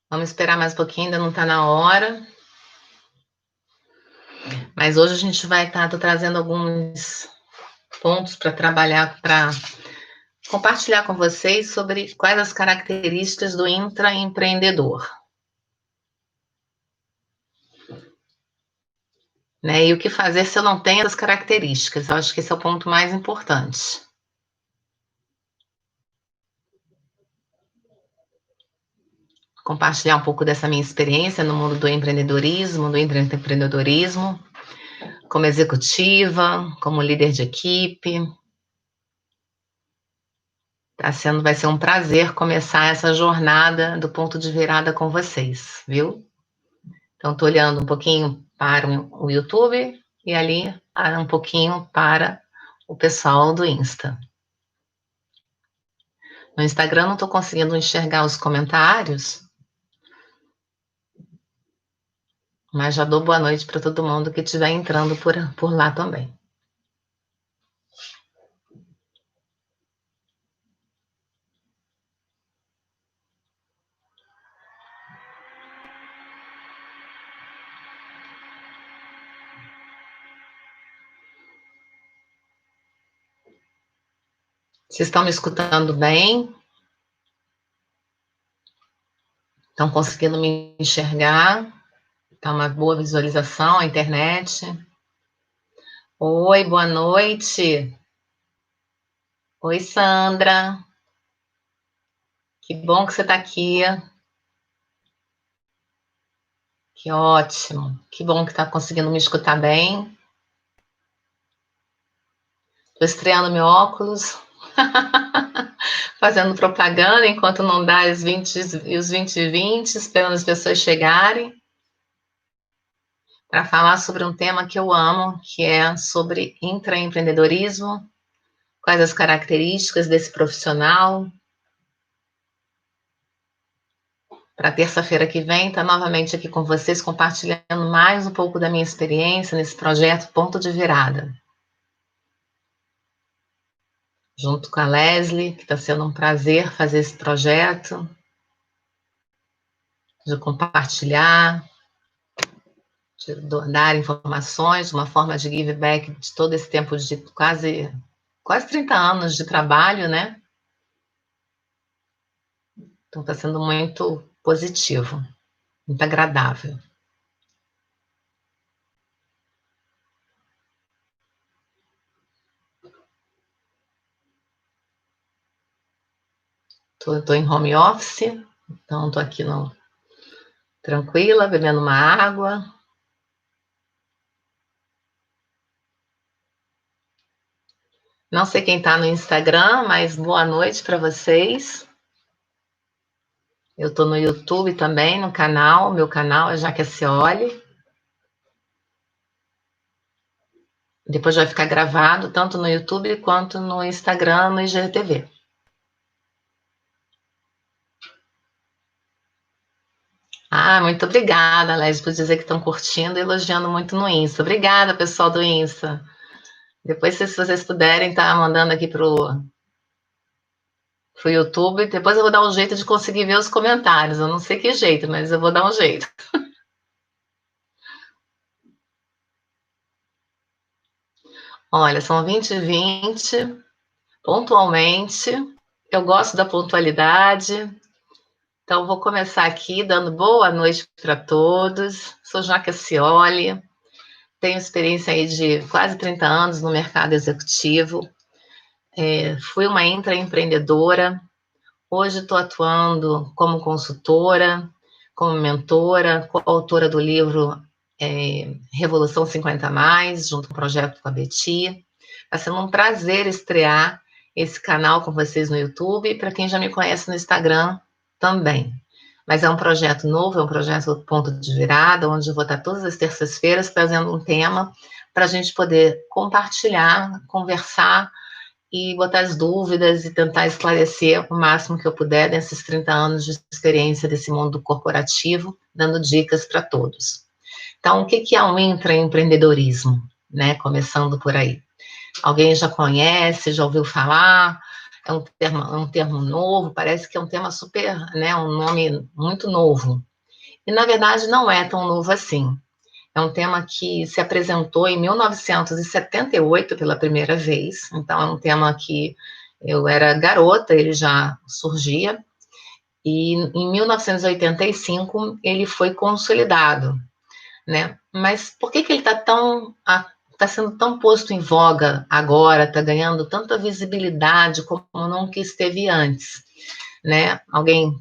Vamos esperar mais um pouquinho, ainda não está na hora. Mas hoje a gente vai estar trazendo alguns pontos para trabalhar, para compartilhar com vocês sobre quais as características do intraempreendedor. Né? E o que fazer se eu não tenho essas características? Eu acho que esse é o ponto mais importante. Compartilhar um pouco dessa minha experiência no mundo do empreendedorismo, como executiva, como líder de equipe. Vai ser um prazer começar essa jornada do ponto de virada com vocês, viu? Então, estou olhando um pouquinho para o YouTube e ali um pouquinho para o pessoal do Insta. No Instagram não estou conseguindo enxergar os comentários, mas já dou boa noite para todo mundo que estiver entrando por lá também. Vocês estão me escutando bem? Estão conseguindo me enxergar? Está uma boa visualização, a internet? Oi, boa noite. Oi, Sandra. Que bom que você está aqui. Que ótimo. Que bom que está conseguindo me escutar bem. Estou estreando meu óculos. Fazendo propaganda enquanto não dá os 20 esperando as pessoas chegarem. Para falar sobre um tema que eu amo, que é sobre intraempreendedorismo, quais as características desse profissional. Para terça-feira que vem, estar novamente aqui com vocês, compartilhando mais um pouco da minha experiência nesse projeto Ponto de Virada. Junto com a Leslie, que está sendo um prazer fazer esse projeto, de compartilhar, de dar informações, uma forma de give back de todo esse tempo de quase 30 anos de trabalho, né? Então está sendo muito positivo, muito agradável. Estou em home office, então estou aqui tranquila, bebendo uma água. Não sei quem está no Instagram, mas boa noite para vocês. Eu estou no YouTube também, no canal, meu canal é Jaque Scioli. Depois vai ficar gravado tanto no YouTube quanto no Instagram, no IGTV. Muito obrigada, Léo, por dizer que estão curtindo e elogiando muito no Insta. Obrigada, pessoal do Insta. Depois, se vocês puderem, tá mandando aqui pro YouTube. Depois eu vou dar um jeito de conseguir ver os comentários. Eu não sei que jeito, mas eu vou dar um jeito. Olha, são 20h20, pontualmente. Eu gosto da pontualidade. Então, vou começar aqui dando boa noite para todos. Sou Jaque Scioli. Tenho experiência aí de quase 30 anos no mercado executivo. Fui uma intraempreendedora. Hoje estou atuando como consultora, como mentora, coautora do livro Revolução 50+, junto com o projeto com a Betty. Está sendo um prazer estrear esse canal com vocês no YouTube e para quem já me conhece no Instagram também. Mas é um projeto novo, é um projeto Ponto de Virada, onde eu vou estar todas as terças-feiras trazendo um tema para a gente poder compartilhar, conversar e botar as dúvidas e tentar esclarecer o máximo que eu puder desses 30 anos de experiência desse mundo corporativo, dando dicas para todos. Então, o que é um intraempreendedorismo, né? Começando por aí. Alguém já conhece, já ouviu falar? é um termo novo, parece que é um tema super, né, um nome muito novo. E, na verdade, não é tão novo assim. É um tema que se apresentou em 1978 pela primeira vez, então é um tema que eu era garota, ele já surgia, e em 1985 ele foi consolidado, né? Mas por que ele está sendo tão posto em voga agora, está ganhando tanta visibilidade como nunca esteve antes, né? Alguém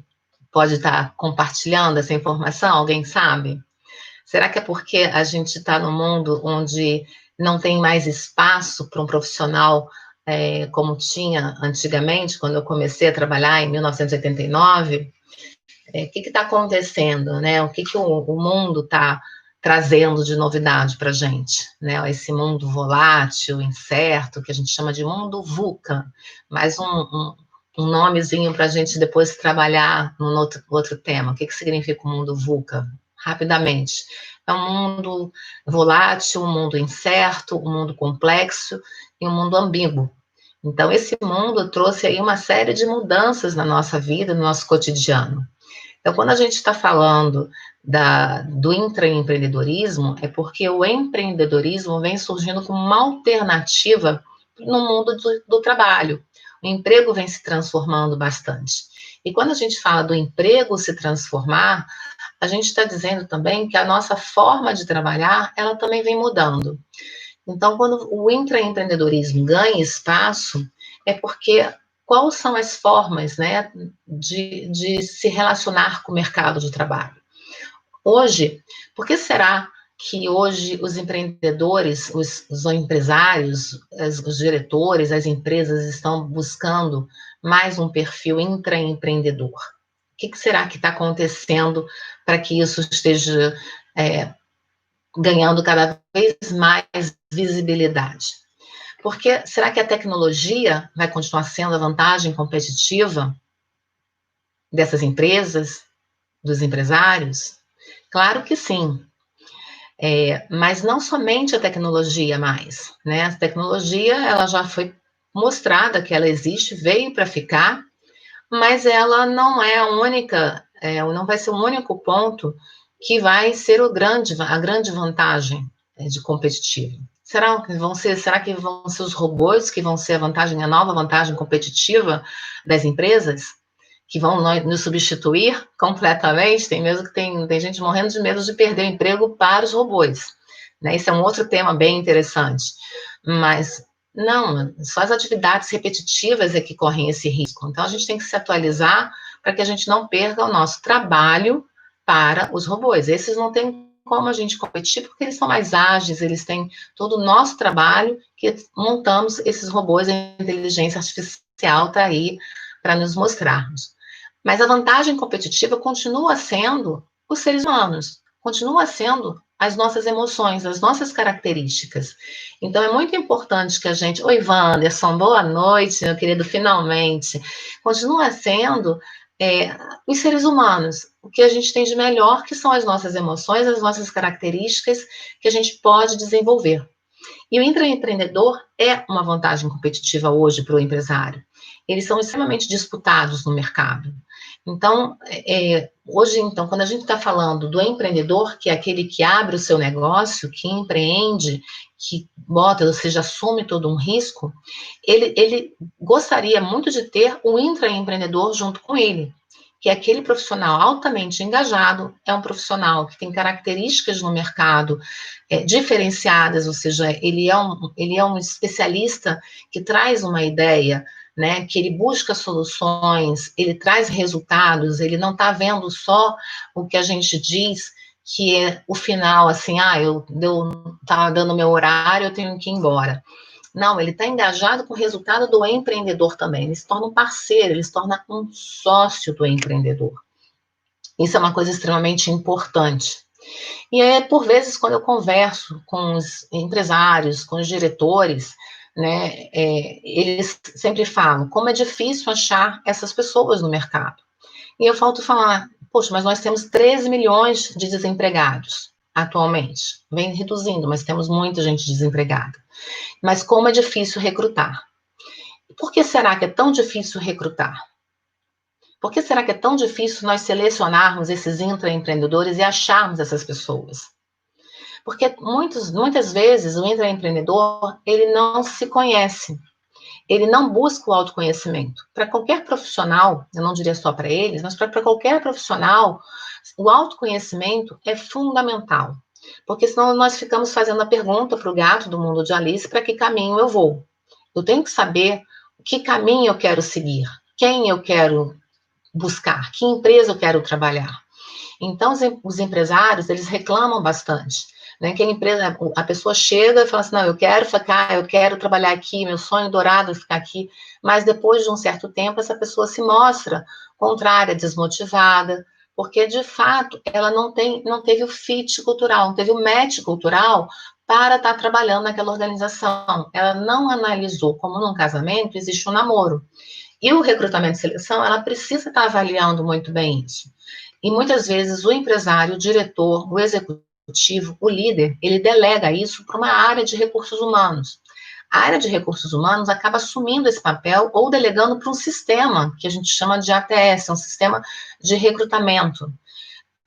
pode estar compartilhando essa informação? Alguém sabe? Será que é porque a gente está num mundo onde não tem mais espaço para um profissional como tinha antigamente, quando eu comecei a trabalhar em 1989? O que está acontecendo, né? O que o mundo está trazendo de novidade para a gente, né? Esse mundo volátil, incerto, que a gente chama de mundo VUCA, mais um nomezinho para a gente depois trabalhar no outro tema. O que significa o mundo VUCA? Rapidamente. É um mundo volátil, um mundo incerto, um mundo complexo e um mundo ambíguo. Então, esse mundo trouxe aí uma série de mudanças na nossa vida, no nosso cotidiano. Então, quando a gente está falando do intraempreendedorismo, é porque o empreendedorismo vem surgindo como uma alternativa no mundo do trabalho. O emprego vem se transformando bastante. E quando a gente fala do emprego se transformar, a gente está dizendo também que a nossa forma de trabalhar, ela também vem mudando. Então, quando o intraempreendedorismo ganha espaço, é porque quais são as formas, né, de se relacionar com o mercado de trabalho? Hoje, por que será que hoje os empreendedores, os empresários, os diretores, as empresas estão buscando mais um perfil intraempreendedor? O que será que está acontecendo para que isso esteja ganhando cada vez mais visibilidade? Porque será que a tecnologia vai continuar sendo a vantagem competitiva dessas empresas, dos empresários? Claro que sim. Mas não somente a tecnologia mais, né? A tecnologia, ela já foi mostrada que ela existe, veio para ficar, mas ela não é a única, não vai ser o único ponto que vai ser a grande vantagem de competitivo. Será que vão ser os robôs que vão ser a nova vantagem competitiva das empresas? Que vão nos substituir completamente? Tem gente morrendo de medo de perder o emprego para os robôs, né? Esse é um outro tema bem interessante. Mas não, só as atividades repetitivas é que correm esse risco. Então, a gente tem que se atualizar para que a gente não perca o nosso trabalho para os robôs. Esses não tem como a gente competir, porque eles são mais ágeis, eles têm todo o nosso trabalho que montamos esses robôs, a inteligência artificial está aí para nos mostrarmos. Mas a vantagem competitiva continua sendo os seres humanos, continua sendo as nossas emoções, as nossas características. Então, é muito importante que a gente... Oi, Wanderson, boa noite, meu querido, finalmente. Continua sendo os seres humanos, o que a gente tem de melhor, que são as nossas emoções, as nossas características que a gente pode desenvolver. E o intraempreendedor é uma vantagem competitiva hoje para o empresário. Eles são extremamente disputados no mercado. Então, hoje, então, quando a gente está falando do empreendedor, que é aquele que abre o seu negócio, que empreende, que bota, ou seja, assume todo um risco, ele gostaria muito de ter o intraempreendedor junto com ele, que é aquele profissional altamente engajado, é um profissional que tem características no mercado diferenciadas, ou seja, ele é um especialista que traz uma ideia, né, que ele busca soluções, ele traz resultados, ele não está vendo só o que a gente diz que é o final, assim, eu estava dando meu horário, eu tenho que ir embora. Não, ele está engajado com o resultado do empreendedor também, ele se torna um parceiro, ele se torna um sócio do empreendedor. Isso é uma coisa extremamente importante. E por vezes, quando eu converso com os empresários, com os diretores, né, eles sempre falam como é difícil achar essas pessoas no mercado. E eu falto falar, poxa, mas nós temos 13 milhões de desempregados atualmente. Vem reduzindo, mas temos muita gente desempregada. Mas como é difícil recrutar. Por que será que é tão difícil recrutar? Por que será que é tão difícil nós selecionarmos esses intraempreendedores e acharmos essas pessoas? Porque muitas vezes o intraempreendedor, ele não se conhece, ele não busca o autoconhecimento. Para qualquer profissional, eu não diria só para eles, mas para qualquer profissional, o autoconhecimento é fundamental. Porque senão nós ficamos fazendo a pergunta para o gato do mundo de Alice, para que caminho eu vou? Eu tenho que saber que caminho eu quero seguir, quem eu quero buscar, que empresa eu quero trabalhar. Então, os empresários, eles reclamam bastante, né? Que a pessoa chega e fala assim, não, eu quero ficar, eu quero trabalhar aqui, meu sonho dourado é ficar aqui, mas depois de um certo tempo, essa pessoa se mostra contrária, desmotivada, porque, de fato, ela não teve o fit cultural, não teve o match cultural para estar trabalhando naquela organização. Ela não analisou, como num casamento, existe um namoro. E o recrutamento e seleção, ela precisa estar avaliando muito bem isso. E muitas vezes o empresário, o diretor, o executivo, o líder, ele delega isso para uma área de recursos humanos. A área de recursos humanos acaba assumindo esse papel ou delegando para um sistema que a gente chama de ATS, um sistema de recrutamento.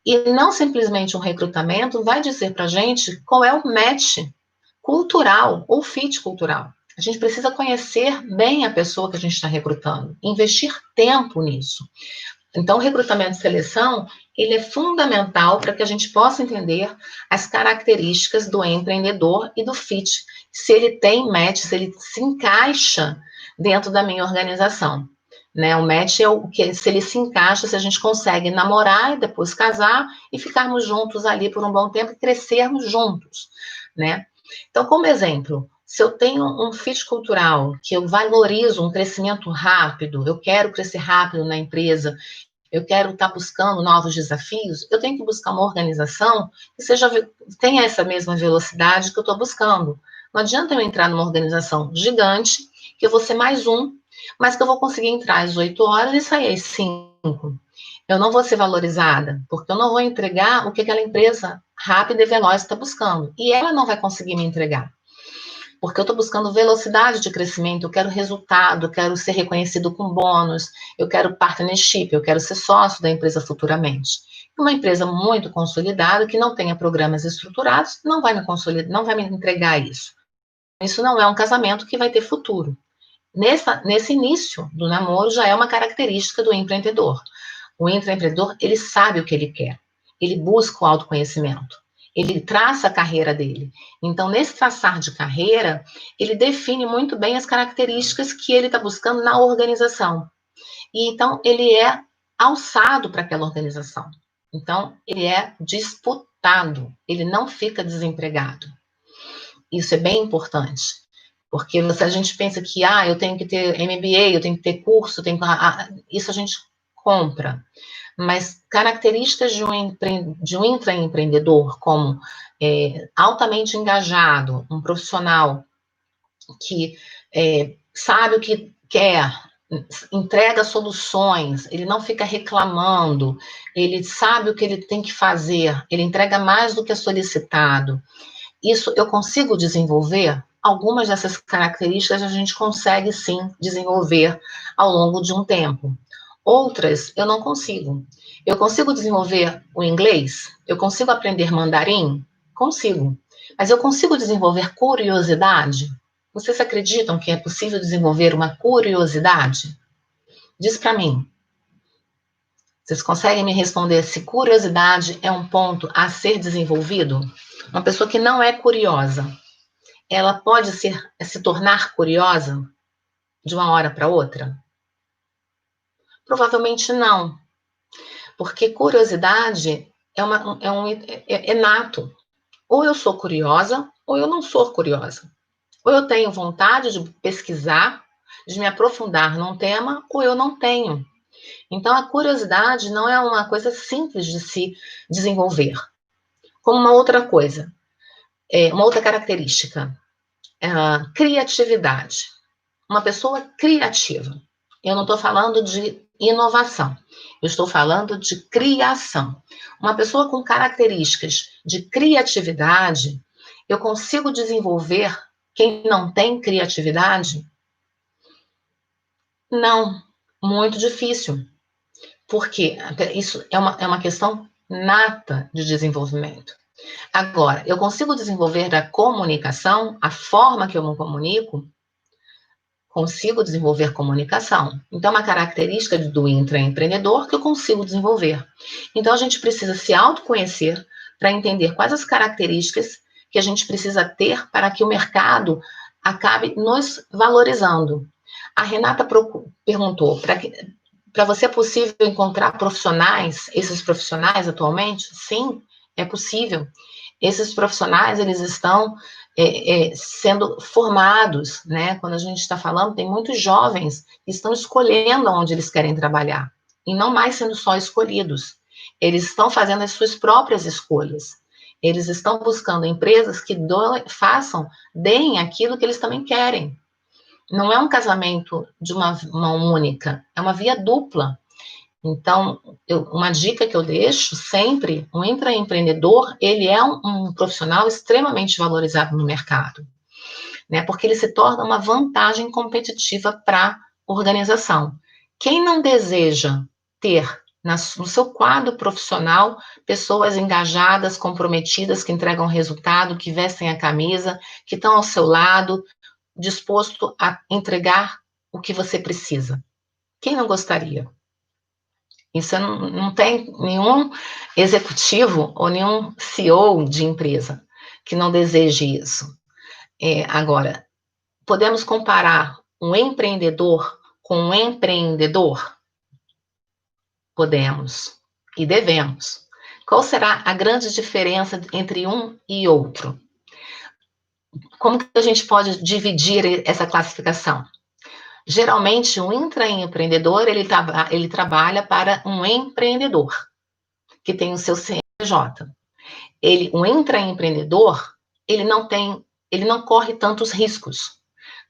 E não simplesmente um recrutamento vai dizer para a gente qual é o match cultural ou fit cultural. A gente precisa conhecer bem a pessoa que a gente está recrutando, investir tempo nisso. Então, o recrutamento e seleção, ele é fundamental para que a gente possa entender as características do empreendedor e do fit, se ele tem match, se ele se encaixa dentro da minha organização. Né? O match é o que, se ele se encaixa, se a gente consegue namorar e depois casar e ficarmos juntos ali por um bom tempo e crescermos juntos, né? Então, como exemplo, se eu tenho um fit cultural, que eu valorizo um crescimento rápido, eu quero crescer rápido na empresa, eu quero estar buscando novos desafios, eu tenho que buscar uma organização que tenha essa mesma velocidade que eu estou buscando. Não adianta eu entrar numa organização gigante, que eu vou ser mais um, mas que eu vou conseguir entrar às 8 horas e sair às 5. Eu não vou ser valorizada, porque eu não vou entregar o que aquela empresa rápida e veloz está buscando. E ela não vai conseguir me entregar. Porque eu estou buscando velocidade de crescimento, eu quero resultado, eu quero ser reconhecido com bônus, eu quero partnership, eu quero ser sócio da empresa futuramente. Uma empresa muito consolidada, que não tenha programas estruturados, não vai me consolidar, não vai me entregar isso. Isso não é um casamento que vai ter futuro. Nesse início do namoro, já é uma característica do empreendedor. O intraempreendedor, ele sabe o que ele quer, ele busca o autoconhecimento, ele traça a carreira dele. Então, nesse traçar de carreira, ele define muito bem as características que ele está buscando na organização. E então, ele é alçado para aquela organização. Então, ele é disputado, ele não fica desempregado. Isso é bem importante. Porque a gente pensa que, eu tenho que ter MBA, eu tenho que ter curso, isso a gente compra. Mas características de um intraempreendedor, como altamente engajado, um profissional que sabe o que quer, entrega soluções, ele não fica reclamando, ele sabe o que ele tem que fazer, ele entrega mais do que é solicitado. Isso eu consigo desenvolver? Algumas dessas características a gente consegue sim desenvolver ao longo de um tempo. Outras eu não consigo. Eu consigo desenvolver o inglês? Eu consigo aprender mandarim? Consigo. Mas eu consigo desenvolver curiosidade? Vocês acreditam que é possível desenvolver uma curiosidade? Diz para mim. Vocês conseguem me responder se curiosidade é um ponto a ser desenvolvido? Uma pessoa que não é curiosa, ela pode se tornar curiosa de uma hora para outra? Provavelmente não, porque curiosidade é nato. Ou eu sou curiosa, ou eu não sou curiosa. Ou eu tenho vontade de pesquisar, de me aprofundar num tema, ou eu não tenho. Então, a curiosidade não é uma coisa simples de se desenvolver. Como uma outra coisa, uma outra característica, criatividade. Uma pessoa criativa. Eu não estou falando de inovação, eu estou falando de criação. Uma pessoa com características de criatividade, eu consigo desenvolver quem não tem criatividade? Não, muito difícil, porque isso é uma questão nata de desenvolvimento. Agora, eu consigo desenvolver a comunicação, a forma que eu me comunico, consigo desenvolver comunicação. Então, é uma característica do intraempreendedor que eu consigo desenvolver. Então, a gente precisa se autoconhecer para entender quais as características que a gente precisa ter para que o mercado acabe nos valorizando. A Renata perguntou, para você é possível encontrar profissionais, esses profissionais atualmente? Sim, é possível. Esses profissionais, eles estão sendo formados, né? Quando a gente está falando, tem muitos jovens que estão escolhendo onde eles querem trabalhar, e não mais sendo só escolhidos. Eles estão fazendo as suas próprias escolhas. Eles estão buscando empresas que deem aquilo que eles também querem. Não é um casamento de uma mão única, é uma via dupla. Então, uma dica que eu deixo sempre, um intraempreendedor, ele é um profissional extremamente valorizado no mercado, né? Porque ele se torna uma vantagem competitiva para a organização. Quem não deseja ter no seu quadro profissional pessoas engajadas, comprometidas, que entregam resultado, que vestem a camisa, que estão ao seu lado, disposto a entregar o que você precisa? Quem não gostaria? Isso não tem nenhum executivo ou nenhum CEO de empresa que não deseje isso. Agora, podemos comparar um empreendedor com um empreendedor? Podemos e devemos. Qual será a grande diferença entre um e outro? Como que a gente pode dividir essa classificação? Geralmente, um intraempreendedor, ele trabalha para um empreendedor, que tem o seu CNPJ. Um intraempreendedor, ele não corre tantos riscos,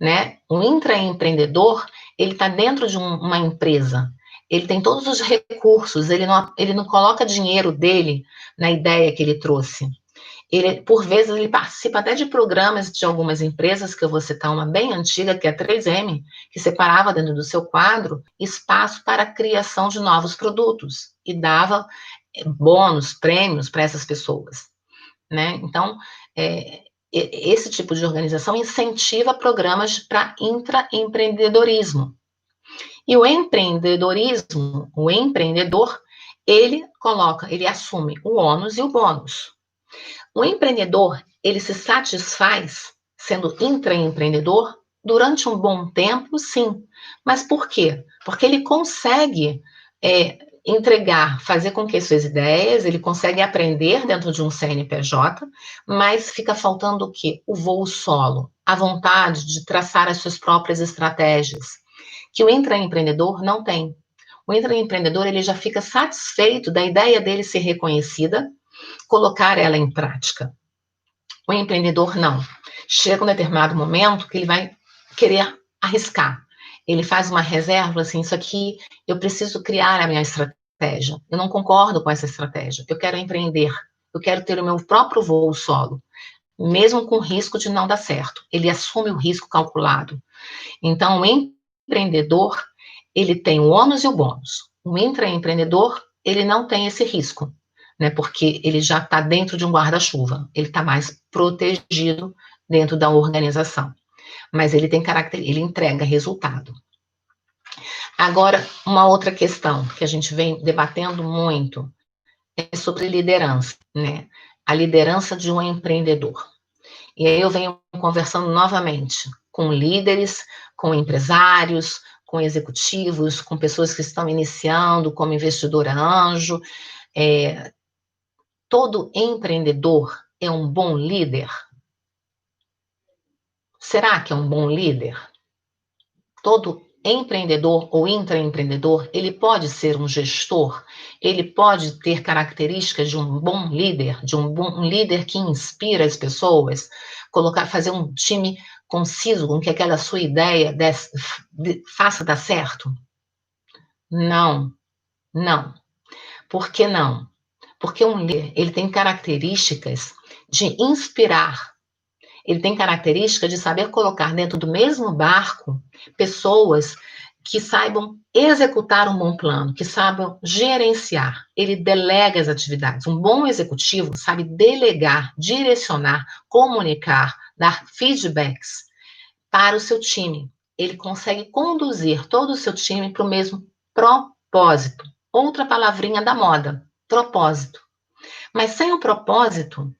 né? Um intraempreendedor, ele está dentro de uma empresa, ele tem todos os recursos, ele não coloca dinheiro dele na ideia que ele trouxe. Por vezes, ele participa até de programas de algumas empresas, que eu vou citar uma bem antiga, que é a 3M, que separava dentro do seu quadro espaço para a criação de novos produtos e dava bônus, prêmios para essas pessoas, né? Então, esse tipo de organização incentiva programas para intraempreendedorismo. E o empreendedorismo, o empreendedor, ele assume o ônus e o bônus. O empreendedor, ele se satisfaz sendo intraempreendedor durante um bom tempo, sim. Mas por quê? Porque ele consegue fazer com que suas ideias, ele consegue aprender dentro de um CNPJ, mas fica faltando o quê? O voo solo, a vontade de traçar as suas próprias estratégias, que o intraempreendedor não tem. O intraempreendedor, ele já fica satisfeito da ideia dele ser reconhecida, colocar ela em prática. O empreendedor não. Chega um determinado momento que ele vai querer arriscar. Ele faz uma reserva, assim, isso aqui, eu preciso criar a minha estratégia. Eu não concordo com essa estratégia. Eu quero empreender. Eu quero ter o meu próprio voo solo, mesmo com risco de não dar certo. Ele assume o risco calculado. Então, o empreendedor, ele tem o ônus e o bônus. O intraempreendedor, ele não tem esse risco, né? Porque ele já está dentro de um guarda-chuva. Ele está mais protegido dentro da organização. Mas ele tem ele entrega resultado. Agora, uma outra questão que a gente vem debatendo muito é sobre liderança, né? A liderança de um empreendedor. E aí eu venho conversando novamente com líderes, com empresários, com executivos, com pessoas que estão iniciando como investidora anjo. Todo empreendedor é um bom líder? Será que é um bom líder? Todo empreendedor ou intraempreendedor, ele pode ser um gestor, ele pode ter características de um bom líder, de um bom líder que inspira as pessoas, fazer um time conciso com que aquela sua ideia faça dar certo? Não, não. Por que não? Porque um líder, ele tem características de inspirar. Ele tem característica de saber colocar dentro do mesmo barco pessoas que saibam executar um bom plano, que saibam gerenciar. Ele delega as atividades. Um bom executivo sabe delegar, direcionar, comunicar, dar feedbacks para o seu time. Ele consegue conduzir todo o seu time para o mesmo propósito. Outra palavrinha da moda, propósito. Mas sem o propósito,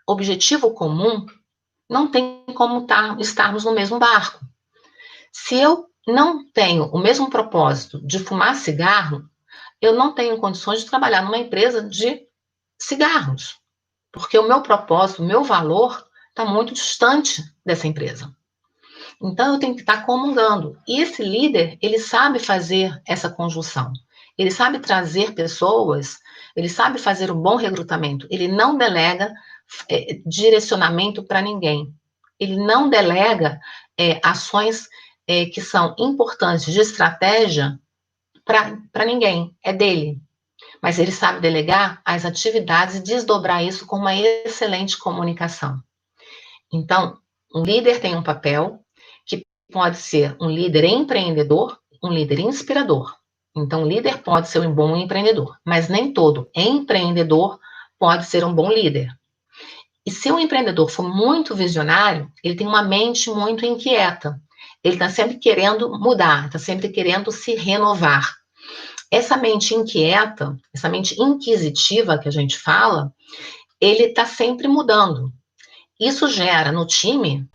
objetivo comum, não tem como estarmos no mesmo barco. Se eu não tenho o mesmo propósito de fumar cigarro, eu não tenho condições de trabalhar numa empresa de cigarros, porque o meu propósito, o meu valor está muito distante dessa empresa. Então eu tenho que estar comungando. E esse líder, ele sabe fazer essa conjunção. Ele sabe trazer pessoas, ele sabe fazer um bom recrutamento. Ele não delega direcionamento para ninguém. Ele não delega ações que são importantes de estratégia para ninguém. É dele. Mas ele sabe delegar as atividades e desdobrar isso com uma excelente comunicação. Então, um líder tem um papel que pode ser um líder empreendedor, um líder inspirador. Então, o líder pode ser um bom empreendedor, mas nem todo empreendedor pode ser um bom líder. E se o empreendedor for muito visionário, ele tem uma mente muito inquieta. Ele está sempre querendo mudar, está sempre querendo se renovar. Essa mente inquieta, essa mente inquisitiva que a gente fala, ele está sempre mudando. Isso gera no time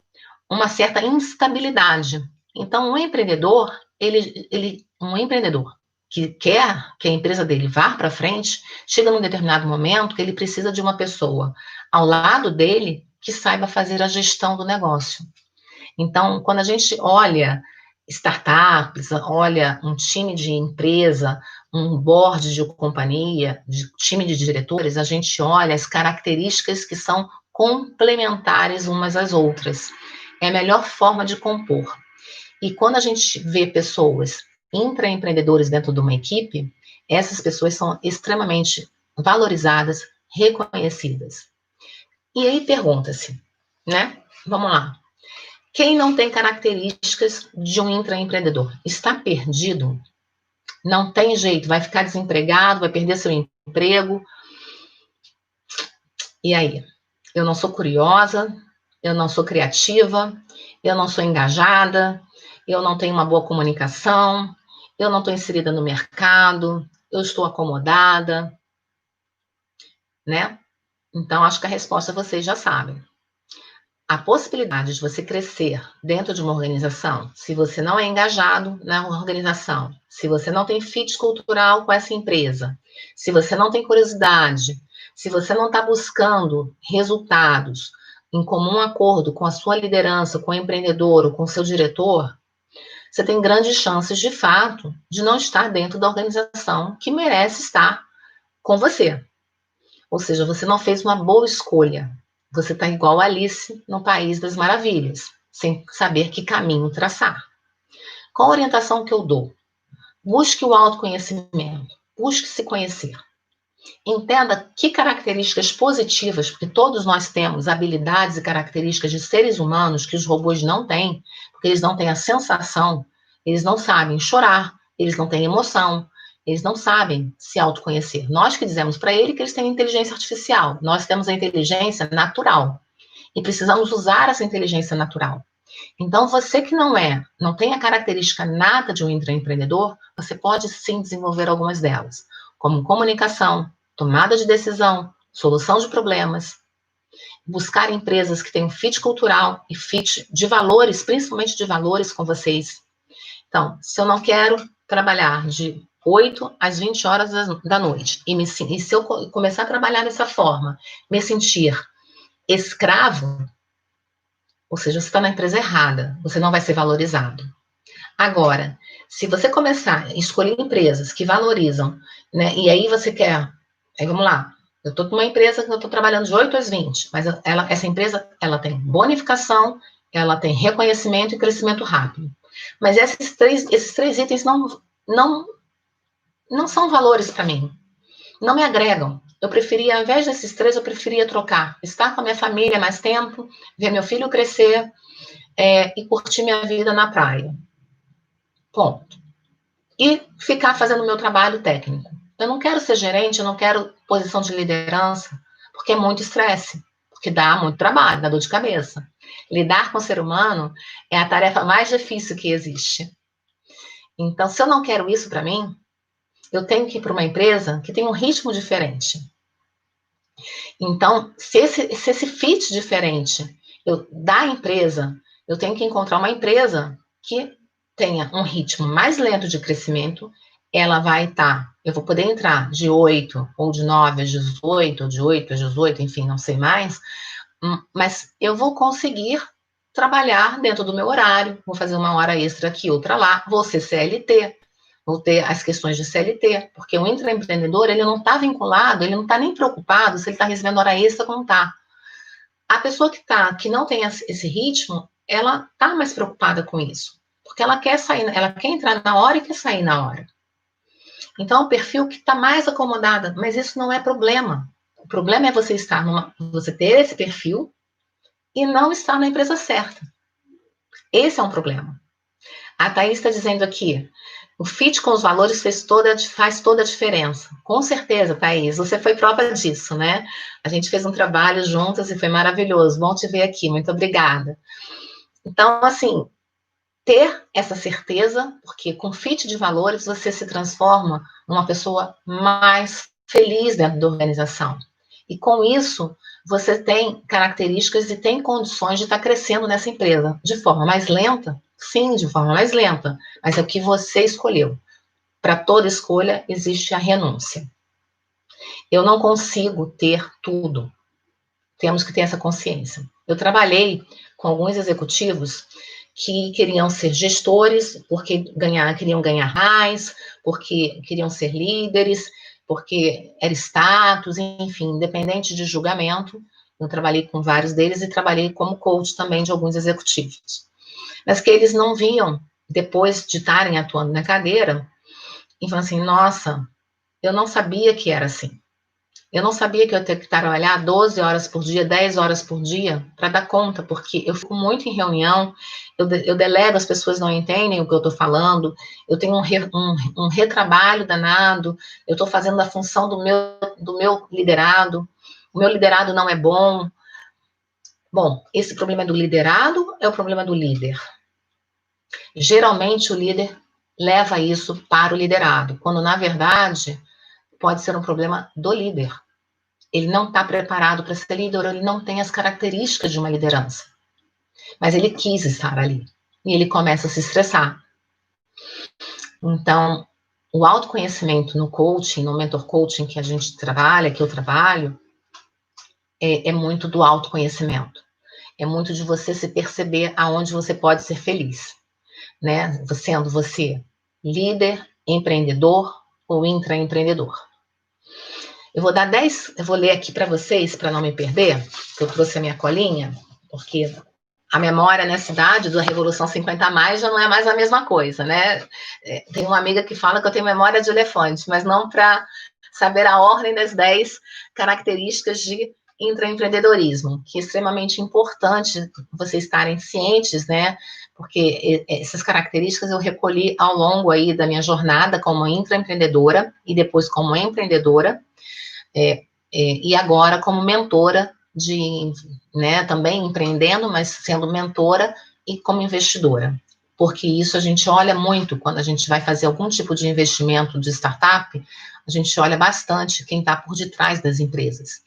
uma certa instabilidade. Então, um empreendedor, um empreendedor que quer que a empresa dele vá para frente, chega num determinado momento que ele precisa de uma pessoa ao lado dele que saiba fazer a gestão do negócio. Então, quando a gente olha startups, olha um time de empresa, um board de companhia, de time de diretores, a gente olha as características que são complementares umas às outras. É a melhor forma de compor. E quando a gente vê pessoas intraempreendedores dentro de uma equipe, essas pessoas são extremamente valorizadas, reconhecidas. E aí pergunta-se, né? Vamos lá. Quem não tem características de um intraempreendedor está perdido? Não tem jeito, vai ficar desempregado, vai perder seu emprego. E aí? Eu não sou curiosa, eu não sou criativa, eu não sou engajada, eu não tenho uma boa comunicação, eu não estou inserida no mercado, eu estou acomodada, né? Então, acho que a resposta vocês já sabem. A possibilidade de você crescer dentro de uma organização, se você não é engajado na organização, se você não tem fit cultural com essa empresa, se você não tem curiosidade, se você não está buscando resultados em comum acordo com a sua liderança, com o empreendedor ou com o seu diretor, você tem grandes chances, de fato, de não estar dentro da organização que merece estar com você. Ou seja, você não fez uma boa escolha. Você está igual a Alice no País das Maravilhas, sem saber que caminho traçar. Qual a orientação que eu dou? Busque o autoconhecimento, busque se conhecer. Entenda que características positivas, porque todos nós temos habilidades e características de seres humanos que os robôs não têm, porque eles não têm a sensação, eles não sabem chorar, eles não têm emoção, eles não sabem se autoconhecer. Nós que dizemos para ele que eles têm inteligência artificial, nós temos a inteligência natural e precisamos usar essa inteligência natural. Então, você que não tem a característica nata de um intraempreendedor, você pode sim desenvolver algumas delas, como comunicação, tomada de decisão, solução de problemas, buscar empresas que tenham fit cultural e fit de valores, principalmente de valores com vocês. Então, se eu não quero trabalhar de 8 às 20 horas da noite, e se eu começar a trabalhar dessa forma, me sentir escravo, ou seja, você está na empresa errada, você não vai ser valorizado. Agora, se você começar a escolher empresas que valorizam, né, e aí você quer, aí vamos lá, eu estou numa empresa que eu estou trabalhando de 8 às 20, mas essa empresa, ela tem bonificação, ela tem reconhecimento e crescimento rápido. Mas esses três itens não são valores para mim, não me agregam. Eu preferia, ao invés desses três, eu preferia trocar, estar com a minha família mais tempo, ver meu filho crescer e curtir minha vida na praia. Ponto. e ficar fazendo o meu trabalho técnico. Eu não quero ser gerente, eu não quero posição de liderança, porque é muito estresse, porque dá muito trabalho, dá dor de cabeça. Lidar com o ser humano é a tarefa mais difícil que existe. Então, se eu não quero isso para mim, eu tenho que ir para uma empresa que tem um ritmo diferente. Então, se esse fit diferente da empresa, eu tenho que encontrar uma empresa que tenha um ritmo mais lento de crescimento, ela vai estar, eu vou poder entrar de 8, ou de 9 a 18, ou de 8 a 18, enfim, não sei mais, mas eu vou conseguir trabalhar dentro do meu horário, vou fazer uma hora extra aqui, outra lá, vou ser CLT, vou ter as questões de CLT, porque o intraempreendedor, ele não está vinculado, ele não está nem preocupado se ele está recebendo hora extra ou não está. A pessoa que não tem esse ritmo, ela está mais preocupada com isso, porque ela quer sair, ela quer entrar na hora e quer sair na hora. Então, o perfil que está mais acomodada, mas isso não é problema. O problema é você você ter esse perfil e não estar na empresa certa. Esse é um problema. A Thaís está dizendo aqui, o fit com os valores faz toda a diferença. Com certeza, Thaís, você foi prova disso, né? A gente fez um trabalho juntas e foi maravilhoso. Bom te ver aqui, muito obrigada. Então, assim, ter essa certeza, porque com fit de valores você se transforma numa pessoa mais feliz dentro da organização. E com isso, você tem características e tem condições de estar crescendo nessa empresa. De forma mais lenta? Sim, de forma mais lenta. Mas é o que você escolheu. Para toda escolha, existe a renúncia. Eu não consigo ter tudo. Temos que ter essa consciência. Eu trabalhei com alguns executivos que queriam ser gestores, porque queriam ganhar mais, porque queriam ser líderes, porque era status, enfim, independente de julgamento. Eu trabalhei com vários deles e trabalhei como coach também de alguns executivos. Mas que eles não viam, depois de estarem atuando na cadeira, e falam assim, nossa, eu não sabia que era assim. Eu não sabia que eu ia ter que trabalhar 12 horas por dia, 10 horas por dia, para dar conta, porque eu fico muito em reunião, eu delego, as pessoas não entendem o que eu estou falando, eu tenho um retrabalho danado, eu estou fazendo a função do meu liderado, o meu liderado não é bom. Bom, esse problema é do liderado, é o problema do líder. Geralmente o líder leva isso para o liderado, quando na verdade pode ser um problema do líder. Ele não está preparado para ser líder, ele não tem as características de uma liderança. Mas ele quis estar ali. E ele começa a se estressar. Então, o autoconhecimento no coaching, no mentor coaching que a gente trabalha, que eu trabalho, é muito do autoconhecimento. É muito de você se perceber aonde você pode ser feliz. Né? Sendo você líder, empreendedor ou intraempreendedor. Eu vou ler aqui para vocês, para não me perder, que eu trouxe a minha colinha, porque a memória nessa idade da Revolução 50 a mais já não é mais a mesma coisa, né? Tem uma amiga que fala que eu tenho memória de elefante, mas não para saber a ordem das 10 características de intraempreendedorismo, que é extremamente importante vocês estarem cientes, né? Porque essas características eu recolhi ao longo aí da minha jornada como intraempreendedora e depois como empreendedora, e agora como mentora né, também empreendendo, mas sendo mentora e como investidora. Porque isso a gente olha muito quando a gente vai fazer algum tipo de investimento de startup, a gente olha bastante quem está por detrás das empresas.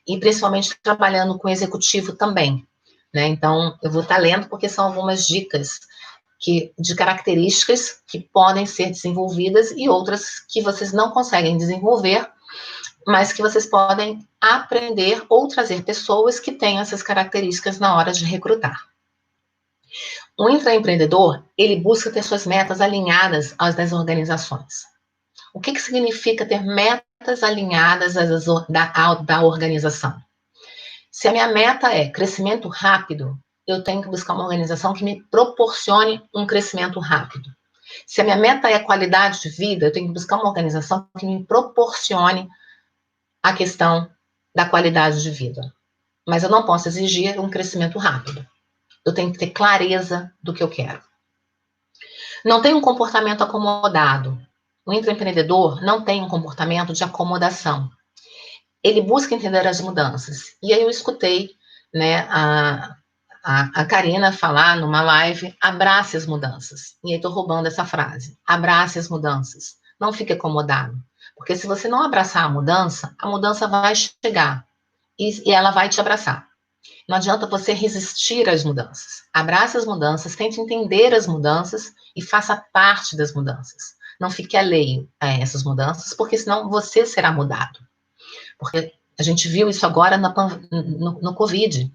E principalmente trabalhando com executivo também. Né? Então, eu vou estar lendo porque são algumas dicas de características que podem ser desenvolvidas e outras que vocês não conseguem desenvolver, mas que vocês podem aprender ou trazer pessoas que tenham essas características na hora de recrutar. O intraempreendedor, ele busca ter suas metas alinhadas às das organizações. O que significa ter metas alinhadas da organização? Se a minha meta é crescimento rápido, eu tenho que buscar uma organização que me proporcione um crescimento rápido. Se a minha meta é qualidade de vida, eu tenho que buscar uma organização que me proporcione a questão da qualidade de vida. Mas eu não posso exigir um crescimento rápido. Eu tenho que ter clareza do que eu quero. Não tem um comportamento acomodado. O intraempreendedor não tem um comportamento de acomodação. Ele busca entender as mudanças. E aí eu escutei, né, a Karina falar numa live, abrace as mudanças. E aí estou roubando essa frase. Abrace as mudanças. Não fique acomodado. Porque se você não abraçar a mudança vai chegar. E ela vai te abraçar. Não adianta você resistir às mudanças. Abrace as mudanças, tente entender as mudanças e faça parte das mudanças. Não fique alheio a essas mudanças, porque senão você será mudado. Porque a gente viu isso agora no Covid.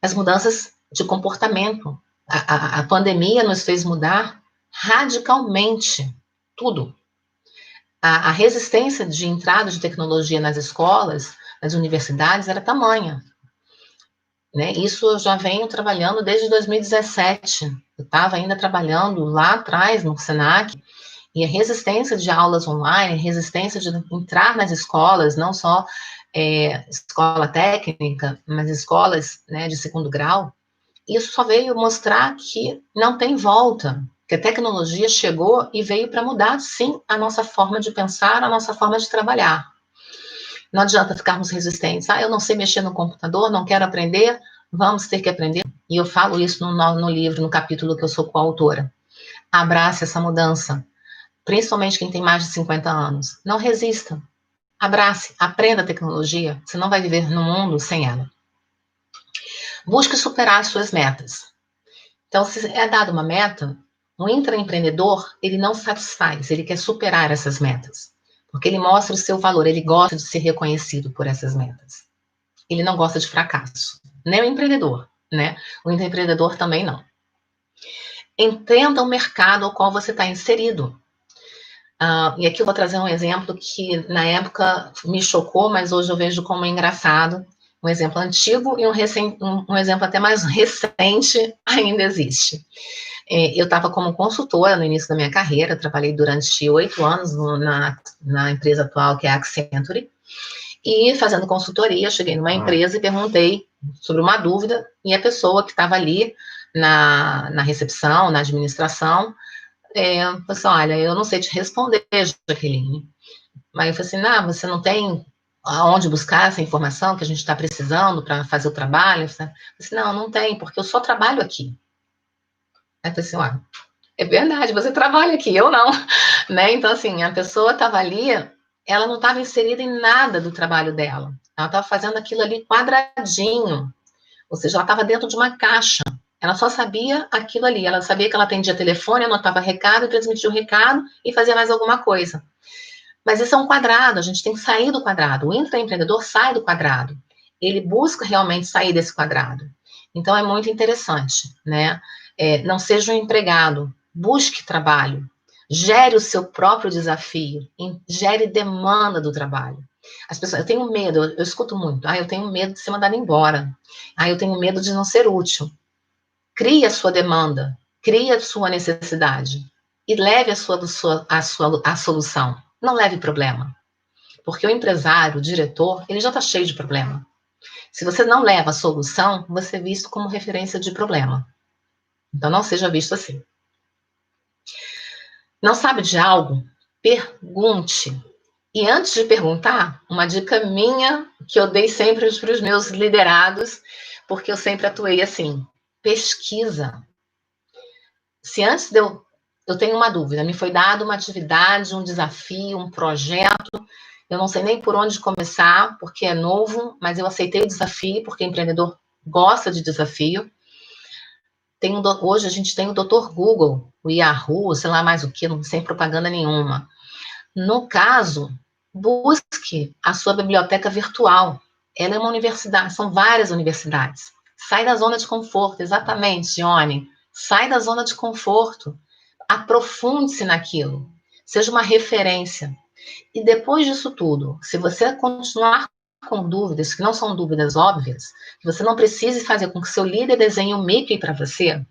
As mudanças de comportamento. A pandemia nos fez mudar radicalmente tudo. A resistência de entrada de tecnologia nas escolas, nas universidades, era tamanha. Né? Isso eu já venho trabalhando desde 2017. Eu estava ainda trabalhando lá atrás no Senac, e a resistência de aulas online, a resistência de entrar nas escolas, não só escola técnica, mas escolas, né, de segundo grau, isso só veio mostrar que não tem volta, que a tecnologia chegou e veio para mudar, sim, a nossa forma de pensar, a nossa forma de trabalhar. Não adianta ficarmos resistentes. Eu não sei mexer no computador, não quero aprender, vamos ter que aprender. E eu falo isso no livro, no capítulo que eu sou coautora. Abrace essa mudança, principalmente quem tem mais de 50 anos. Não resista. Abrace, aprenda a tecnologia, você não vai viver no mundo sem ela. Busque superar as suas metas. Então, se é dada uma meta, um intraempreendedor, ele não satisfaz, ele quer superar essas metas. Porque ele mostra o seu valor, ele gosta de ser reconhecido por essas metas. Ele não gosta de fracasso. Nem o empreendedor, né? O intraempreendedor também não. Entenda o mercado ao qual você está inserido. E aqui eu vou trazer um exemplo que na época me chocou, mas hoje eu vejo como engraçado. Um exemplo antigo e um exemplo até mais recente ainda existe. Eu estava como consultora no início da minha carreira, trabalhei durante 8 anos na empresa atual, que é a Accenture, e fazendo consultoria, cheguei numa empresa e perguntei sobre uma dúvida, e a pessoa que estava ali na recepção, na administração, falou assim, olha, eu não sei te responder, Jaqueline. Mas eu falei assim, você não tem aonde buscar essa informação que a gente está precisando para fazer o trabalho? Eu falei assim, não tem, porque eu só trabalho aqui. Aí eu falei assim, é verdade, você trabalha aqui, eu não. Né? Então, assim, a pessoa estava ali, ela não estava inserida em nada do trabalho dela. Ela estava fazendo aquilo ali quadradinho. Ou seja, ela estava dentro de uma caixa. Ela só sabia aquilo ali. Ela sabia que ela atendia telefone, anotava recado, transmitia o recado e fazia mais alguma coisa. Mas isso é um quadrado, a gente tem que sair do quadrado. O intraempreendedor sai do quadrado. Ele busca realmente sair desse quadrado. Então, é muito interessante, né? Não seja um empregado, busque trabalho, gere o seu próprio desafio, gere demanda do trabalho. As pessoas, eu tenho medo, eu escuto muito, eu tenho medo de ser mandado embora, eu tenho medo de não ser útil. Crie a sua demanda, crie a sua necessidade e leve a solução. Não leve problema, porque o empresário, o diretor, ele já está cheio de problema. Se você não leva a solução, você é visto como referência de problema. Então, não seja visto assim. Não sabe de algo? Pergunte. E antes de perguntar, uma dica minha, que eu dei sempre para os meus liderados, porque eu sempre atuei assim, pesquisa. Se antes de eu tenho uma dúvida, me foi dado uma atividade, um desafio, um projeto, eu não sei nem por onde começar, porque é novo, mas eu aceitei o desafio, porque empreendedor gosta de desafio. Hoje a gente tem o Dr. Google, o Yahoo, sei lá mais o que, sem propaganda nenhuma. No caso, busque a sua biblioteca virtual. Ela é uma universidade, são várias universidades. Sai da zona de conforto, exatamente, Johnny. Sai da zona de conforto. Aprofunde-se naquilo. Seja uma referência. E depois disso tudo, se você continuar com dúvidas, que não são dúvidas óbvias, que você não precise fazer com que seu líder desenhe um Mickey para você,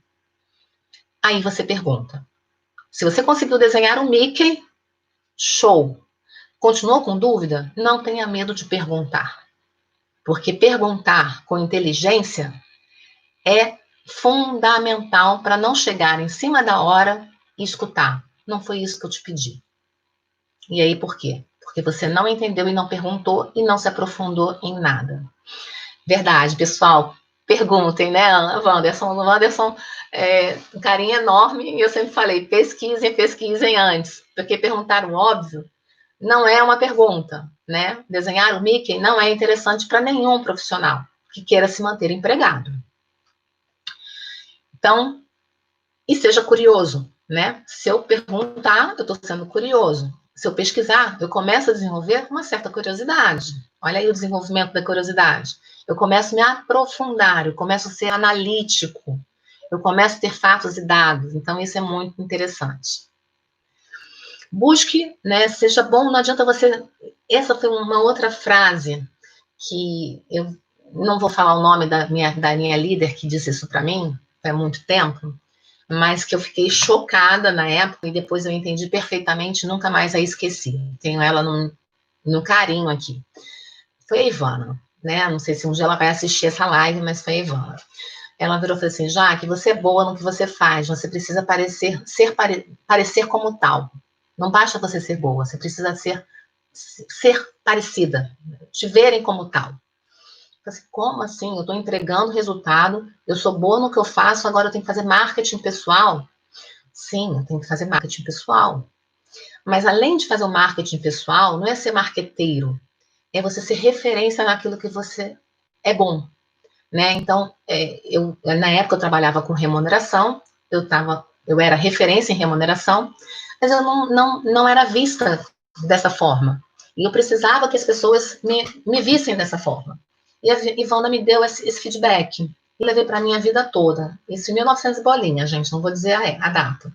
aí você pergunta. Se você conseguiu desenhar um Mickey, show. Continuou com dúvida? Não tenha medo de perguntar. Porque perguntar com inteligência é fundamental para não chegar em cima da hora e escutar. Não foi isso que eu te pedi. E aí, por quê? Porque você não entendeu e não perguntou e não se aprofundou em nada. Verdade, pessoal. Perguntem, né, Wanderson? O Wanderson é um carinho enorme e eu sempre falei, pesquisem antes. Porque perguntar o óbvio não é uma pergunta, né? Desenhar o Mickey não é interessante para nenhum profissional que queira se manter empregado. Então, e seja curioso, né? Se eu perguntar, eu estou sendo curioso. Se eu pesquisar, eu começo a desenvolver uma certa curiosidade. Olha aí o desenvolvimento da curiosidade. Eu começo a me aprofundar, eu começo a ser analítico, eu começo a ter fatos e dados. Então, isso é muito interessante. Busque, né? Seja bom, não adianta você. Essa foi uma outra frase que eu não vou falar o nome da minha líder que disse isso para mim, há muito tempo, mas que eu fiquei chocada na época e depois eu entendi perfeitamente, nunca mais a esqueci. Tenho ela no carinho aqui. Foi a Ivana, né? Não sei se um dia ela vai assistir essa live, mas foi a Ivana. Ela virou e falou assim, Jaque, você é boa no que você faz, você precisa parecer como tal. Não basta você ser boa, você precisa ser parecida, te verem como tal. Assim, como assim? Eu estou entregando resultado, eu sou boa no que eu faço, agora eu tenho que fazer marketing pessoal? Sim, eu tenho que fazer marketing pessoal. Mas além de fazer o marketing pessoal, não é ser marqueteiro, é você ser referência naquilo que você é bom. Né? Então, na época eu trabalhava com remuneração, eu era referência em remuneração, mas eu não era vista dessa forma. E eu precisava que as pessoas me vissem dessa forma. E a Ivana me deu esse feedback. E levei para a minha vida toda. Isso em 1900 bolinha, gente, não vou dizer a data.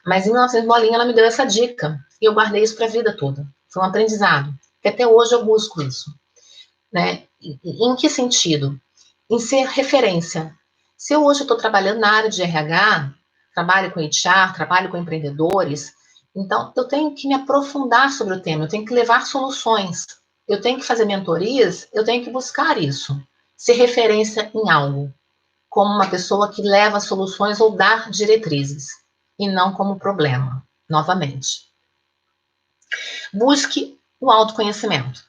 Mas em 1900 bolinha ela me deu essa dica. E eu guardei isso para a vida toda. Foi um aprendizado. Que até hoje eu busco isso. Né? Em que sentido? Em ser referência. Se eu hoje estou trabalhando na área de RH, trabalho com HR, trabalho com empreendedores, então eu tenho que me aprofundar sobre o tema, eu tenho que levar soluções, eu tenho que fazer mentorias, eu tenho que buscar isso, ser referência em algo, como uma pessoa que leva soluções ou dá diretrizes, e não como problema, novamente. Busque o autoconhecimento.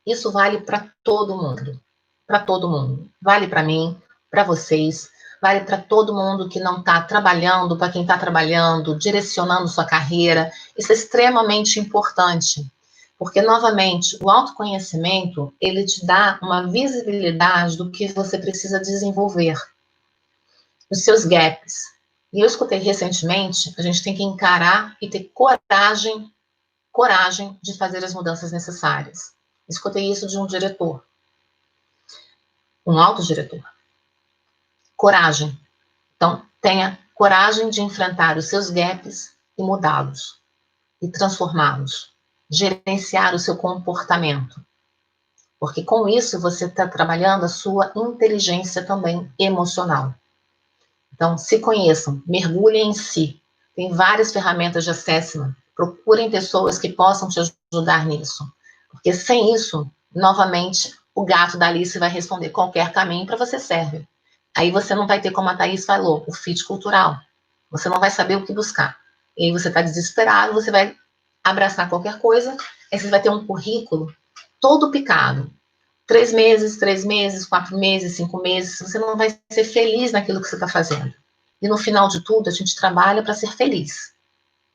Isso vale para todo mundo. Para todo mundo. Vale para mim, para vocês, vale para todo mundo que não está trabalhando, para quem está trabalhando, direcionando sua carreira. Isso é extremamente importante. Porque, novamente, o autoconhecimento, ele te dá uma visibilidade do que você precisa desenvolver. Os seus gaps. E eu escutei recentemente, a gente tem que encarar e ter coragem de fazer as mudanças necessárias. Escutei isso de um diretor, um alto diretor. Coragem. Então, tenha coragem de enfrentar os seus gaps e mudá-los, e transformá-los. Gerenciar o seu comportamento. Porque com isso você está trabalhando a sua inteligência também emocional. Então, se conheçam, mergulhem em si. Tem várias ferramentas de assessment. Procurem pessoas que possam te ajudar nisso. Porque sem isso, novamente, o gato da Alice vai responder qualquer caminho para você serve. Aí você não vai ter, como a Thaís falou, o fit cultural. Você não vai saber o que buscar. E aí você está desesperado, você vai abraçar qualquer coisa, aí você vai ter um currículo todo picado. 3 meses, 4 meses, 5 meses, você não vai ser feliz naquilo que você está fazendo. E no final de tudo, a gente trabalha para ser feliz.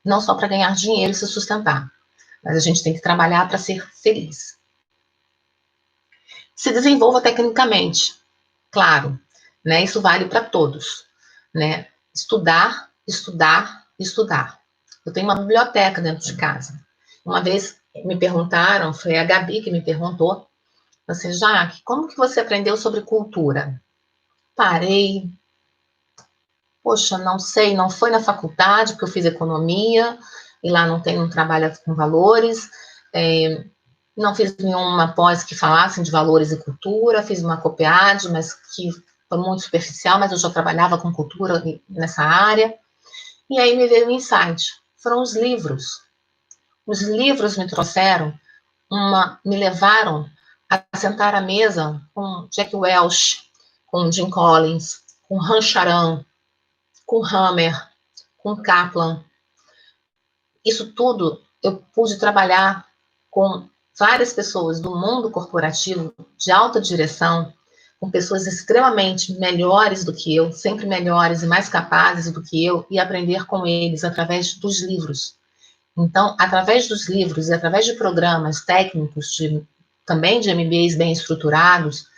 Não só para ganhar dinheiro e se sustentar. Mas a gente tem que trabalhar para ser feliz. Se desenvolva tecnicamente. Claro, né? Isso vale para todos. Né? Estudar, estudar, estudar. Eu tenho uma biblioteca dentro de casa. Uma vez me perguntaram, foi a Gabi que me perguntou, assim, Jaque, como que você aprendeu sobre cultura? Parei. Poxa, não sei, não foi na faculdade, porque eu fiz economia, e lá não trabalha com valores. Não fiz nenhuma pós que falasse de valores e cultura, fiz uma COPEAD, mas que foi muito superficial, mas eu já trabalhava com cultura nessa área. E aí me veio um insight, foram os livros. Os livros me trouxeram, me levaram a sentar à mesa com Jack Welch, com Jim Collins, com Han Charan, com Hammer, com Kaplan, isso tudo eu pude trabalhar com várias pessoas do mundo corporativo, de alta direção, com pessoas extremamente melhores do que eu, sempre melhores e mais capazes do que eu, e aprender com eles através dos livros. Então, através dos livros e através de programas técnicos, também de MBAs bem estruturados,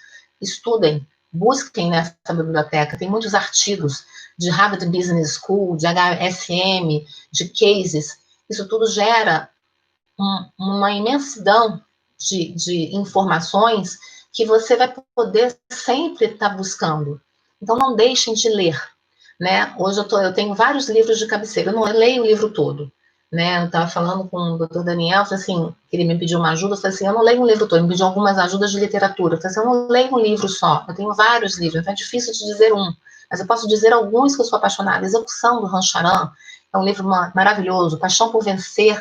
estudem, busquem nessa biblioteca. Tem muitos artigos de Harvard Business School, de HSM, de cases. Isso tudo gera uma imensidão de informações que você vai poder sempre estar buscando. Então, não deixem de ler. Né? Hoje eu tenho vários livros de cabeceira, eu não leio o livro todo. Né? Eu estava falando com o doutor Daniel, assim, que ele me pediu uma ajuda, eu falei assim, eu não leio um livro todo, ele me pediu algumas ajudas de literatura, eu falei assim, eu não leio um livro só, eu tenho vários livros, então é difícil de dizer um, mas eu posso dizer alguns que eu sou apaixonada. Execução, do Rancharan, é um livro maravilhoso. Paixão por Vencer,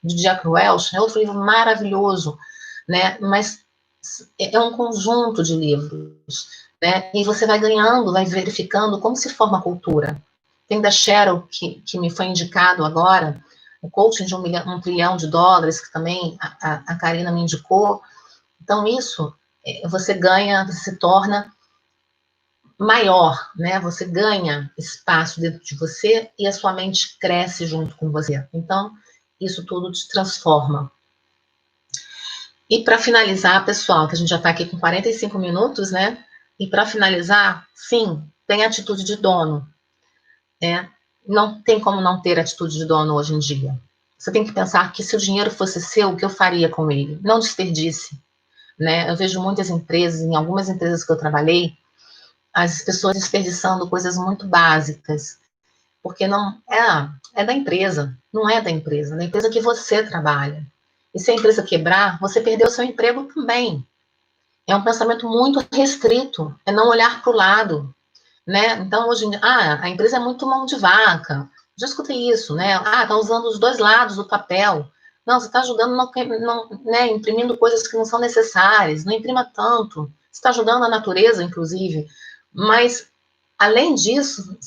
de Jack Welch, é outro livro maravilhoso, né? Mas é um conjunto de livros, né? E você vai ganhando, vai verificando como se forma a cultura. Tem da Cheryl, que me foi indicado agora, o coaching de $1 trilhão, que também a Karina me indicou. Então, isso, você ganha, você se torna maior, né? Você ganha espaço dentro de você e a sua mente cresce junto com você. Então, isso tudo te transforma. E para finalizar, pessoal, que a gente já está aqui com 45 minutos, né? E para finalizar, sim, tem atitude de dono, né? Não tem como não ter atitude de dono hoje em dia. Você tem que pensar que se o dinheiro fosse seu, o que eu faria com ele? Não desperdice, né? Eu vejo muitas empresas, em algumas empresas que eu trabalhei, as pessoas desperdiçando coisas muito básicas, porque não é da empresa, não é da empresa que você trabalha. E se a empresa quebrar, você perdeu o seu emprego também. É um pensamento muito restrito, é não olhar para o lado, né? Então, hoje em dia, a empresa é muito mão de vaca. Já escutei isso, né? Tá usando os dois lados do papel. Não, você está ajudando, né, imprimindo coisas que não são necessárias, não imprima tanto. Você está ajudando a natureza, inclusive. Mas, além disso,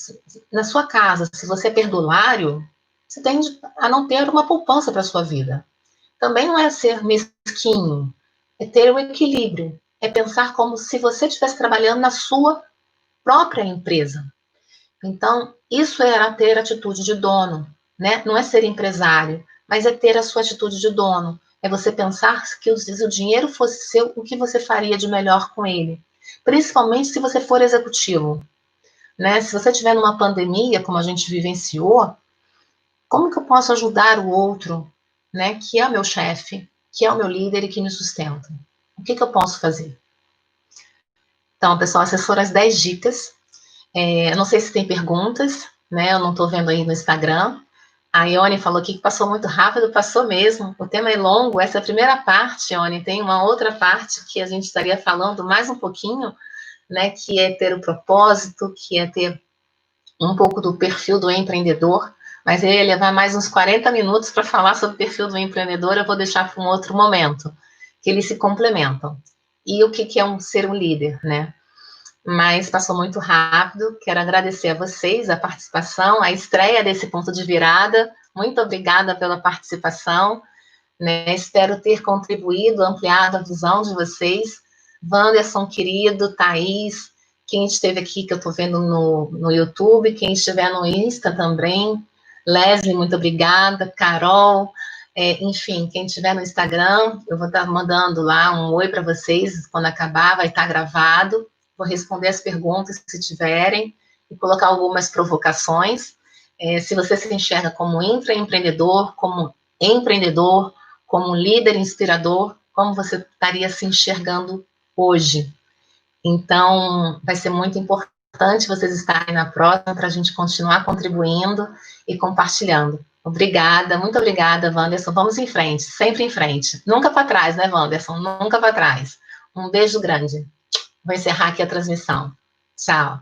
na sua casa, se você é perdulário, você tende a não ter uma poupança para a sua vida. Também não é ser mesquinho, é ter o equilíbrio, é pensar como se você estivesse trabalhando na sua própria empresa. Então, isso era ter atitude de dono, né? Não é ser empresário, mas é ter a sua atitude de dono. É você pensar que se o dinheiro fosse seu, o que você faria de melhor com ele? Principalmente se você for executivo, né? Se você estiver numa pandemia, como a gente vivenciou, como que eu posso ajudar o outro, né? Que é o meu chefe, que é o meu líder e que me sustenta? O que eu posso fazer? Então, pessoal, essas foram as 10 dicas. Não sei se tem perguntas, né? Eu não estou vendo aí no Instagram. A Ione falou aqui que passou muito rápido, passou mesmo. O tema é longo. Essa é a primeira parte, Ione. Tem uma outra parte que a gente estaria falando mais um pouquinho, né? Que é ter o propósito, que é ter um pouco do perfil do empreendedor. Mas eu ia levar mais uns 40 minutos para falar sobre o perfil do empreendedor. Eu vou deixar para um outro momento, que eles se complementam. E o que é ser um líder, né? Mas passou muito rápido. Quero agradecer a vocês a participação, a estreia desse ponto de virada. Muito obrigada pela participação, né? Espero ter contribuído, ampliado a visão de vocês. Wanderson, querido, Thaís, quem esteve aqui, que eu estou vendo no YouTube, quem estiver no Insta também. Leslie, muito obrigada. Carol, enfim, quem estiver no Instagram, eu vou estar mandando lá um oi para vocês. Quando acabar, vai estar gravado. Vou responder as perguntas se tiverem e colocar algumas provocações. Se você se enxerga como intraempreendedor, como líder inspirador, como você estaria se enxergando hoje. Então, vai ser muito importante vocês estarem na próxima para a gente continuar contribuindo e compartilhando. Obrigada, muito obrigada, Wanderson. Vamos em frente, sempre em frente. Nunca para trás, né, Wanderson? Nunca para trás. Um beijo grande. Vou encerrar aqui a transmissão. Tchau.